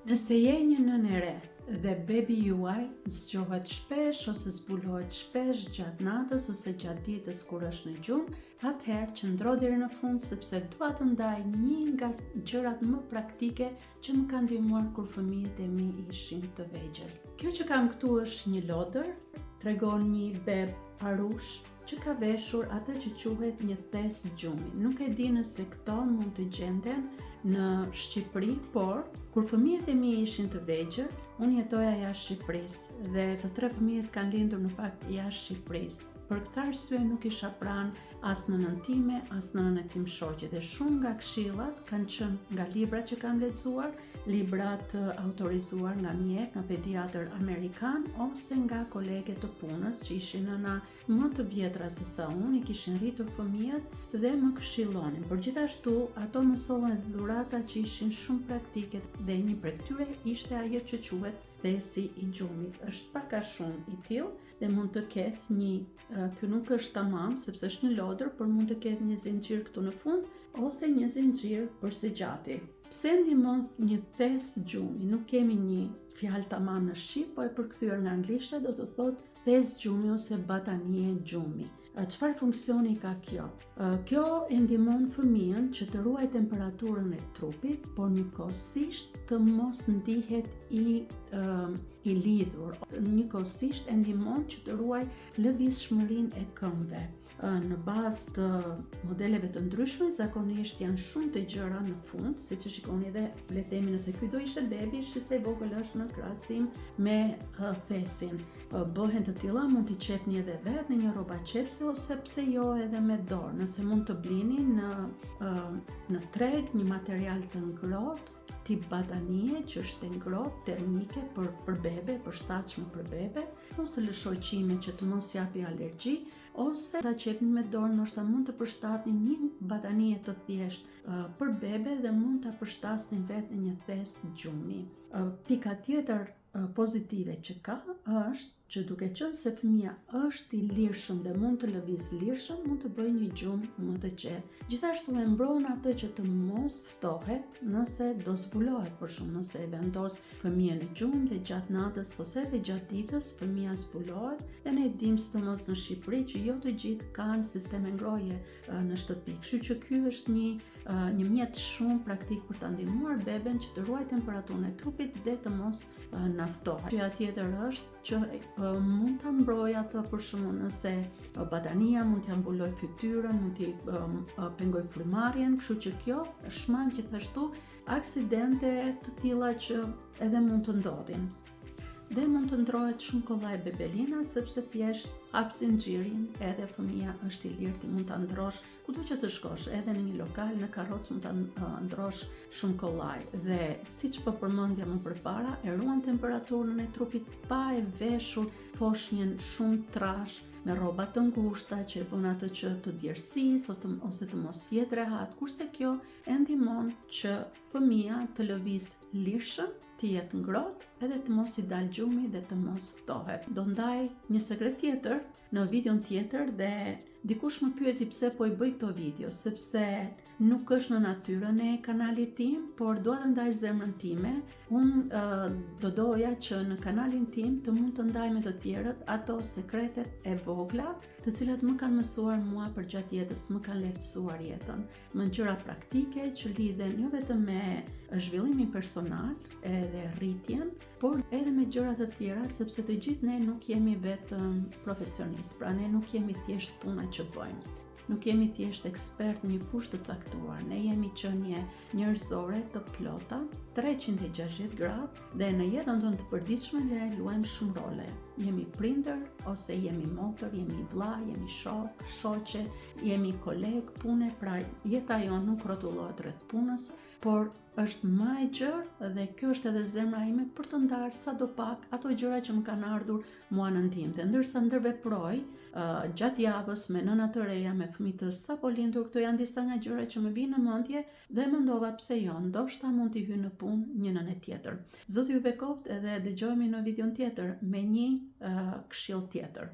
Nëse je një nënë e re dhe bebi juaj zgjohet shpesh ose zbulohet shpesh gjatë natës ose gjatë ditës kur është në gjumë, atëherë qëndro deri në fund sepse dua të ndaj një nga gjërat më praktike që më kanë ndihmuar kur fëmijët e mi ishin të vegjël. Kjo që kam këtu është një lodër, tregon një beb parush që ka veshur atë që quhet një thes gjumi. Nuk e di nëse këto mund të gjenden në Shqipëri, por kur fëmijët e mi ishin të vegjël, unë jetoja jashtë Shqipërisë dhe të tre fëmijët kanë lindur në fakt jashtë Shqipërisë. Për këtë arsye nuk isha pranë as nënën time, as nënën e tim shoqe dhe shumë nga këshillat kanë qenë nga librat që kam lexuar, librat autorizuar nga mjek, nga pediatër amerikan ose nga kolege të punës që ishin nëna më të vjetra se sa unë, i kishin rritur fëmijët dhe më këshillonin. Por gjithashtu ato mësohen dhurata që ishin shumë praktike dhe një prej këtyre ishte ajo që quhet thesi i gjumit. Është pak a shumë i tillë dhe mund të ketë një, ky nuk është tamam sepse është një lodër, por mund të ketë një zinxhir këtu në fund ose një zinxhir përse gjati. Pse ndihmon një thes gjumi? Nuk kemi një fjalë tamam në shqip, po e përkthyer nga anglishtja do të thotë thes gjumi ose batanie gjumi. Çfarë funksioni ka kjo? Kjo e ndihmon fëmijën që të ruaj temperaturën e trupit, por njëkohësisht të mos ndihet i lidhur. Njëkohësisht e ndihmon që të ruaj lëvizshmërinë e këmbëve. Në bazë të modeleve të ndryshme, zakonisht janë shumë të gjëra në fund, siç e shikoni dhe le të themi nëse ky do ishte bebi, shise i vogël është në krahasim me thesin. Bëhen të tilla, mund t'i qepni edhe vetë në një rroba qepse ose pse jo edhe me dorë. Nëse mund të blini në treg një material të ngrohtë, tip batanie që është e ngrohtë, termike për bebe, përshtatshme për bebe, ose lëshojqime që të mos japi alergji, ose ta qepni me dorë, ndoshta mund të përshtatni një batanie të thjeshtë për bebe dhe mund ta përshtasni vetë në një thes gjumi. Pika tjetër pozitive që ka është që duke qenë se fëmia është i lirshëm dhe mund të lëviz lirshëm, mund të bëjë një gjumë më të qetë. Gjithashtu e mbron atë që të mos ftohet nëse do zbulohet, për shembull nëse e vendos fëmijën në gjumë dhe gjatë natës ose edhe gjatë ditës fëmia zbulohet, dhe ne dim sidomos në Shqipëri që jo të gjithë kanë sisteme ngrohje në shtëpi. Kështu që ky është një mjet shumë praktik për ta ndihmuar beben që të ruaj temperaturën e trupit dhe të mos na ftohet. Gjëja tjetër është që mund ta mbrojë atë, për shembull nëse batania mund t'ia mbulojë fytyrën, mund t'i pengojë frymarrjen, kështu që kjo shmang gjithashtu aksidente të tilla që edhe mund të ndodhin. Dhe mund të ndrohet shumë kollaj bebelina sepse thjesht hap zinxhirin edhe fëmia është i lirë, ti mund ta ndrosh kudo që të shkosh, edhe në një lokal, në karrocë mund ta ndrosh shumë kollaj. Dhe siç po përmendja më përpara, e ruan temperaturën e trupit pa e veshur foshnjën shumë trash me rroba të ngushta që e bën atë që të djersisë ose të mos jetë rehat, kurse kjo e ndihmon që fëmia të lëviz lirshëm, të jetë ngrohtë edhe të mos i dalë gjumi dhe të mos ftohet. Do ndaj një sekret tjetër në videon tjetër dhe dikush më pyeti pse po i bëj këto video, sepse nuk është në natyrën e kanalit tim, por dua të ndaj zemrën time. Unë do doja që në kanalin tim të mund të ndaj me të tjerët ato sekretet e vogla, të cilat më kanë mësuar mua për gjatë jetës, më kanë lehtësuar jetën. Më gjëra praktike që lidhen jo vetëm me zhvillimin personal edhe rritjen, por edhe me gjëra të tjera, sepse të gjithë ne nuk jemi vetëm profesionistë, pra ne nuk jemi thjesht puna që bëjmë. Nuk jemi thjesht ekspert në një fushë të caktuar, ne jemi qenie njerëzore të plota, 360 gradë dhe në jetën tonë të përditshme ne luajmë shumë role. Jemi prindër ose jemi motër, jemi vlla, jemi shok, shoqe, jemi koleg pune, pra jeta jonë nuk rrotullohet rreth punës, por është më e gjerë dhe kjo është edhe zemra ime për të ndarë sadopak ato gjëra që më kanë ardhur mua në ndihmë. Ndërsa ndërveproj gjatë javës me nëna të reja, me fëmijë të sapo lindur, këto janë disa nga gjërat që më vinë në mendje dhe mendova pse jo, ndoshta mund t'i hyj në punë një nënë tjetër. Zoti ju bekoft edhe dëgjohemi në videon tjetër me një këshill tjetër.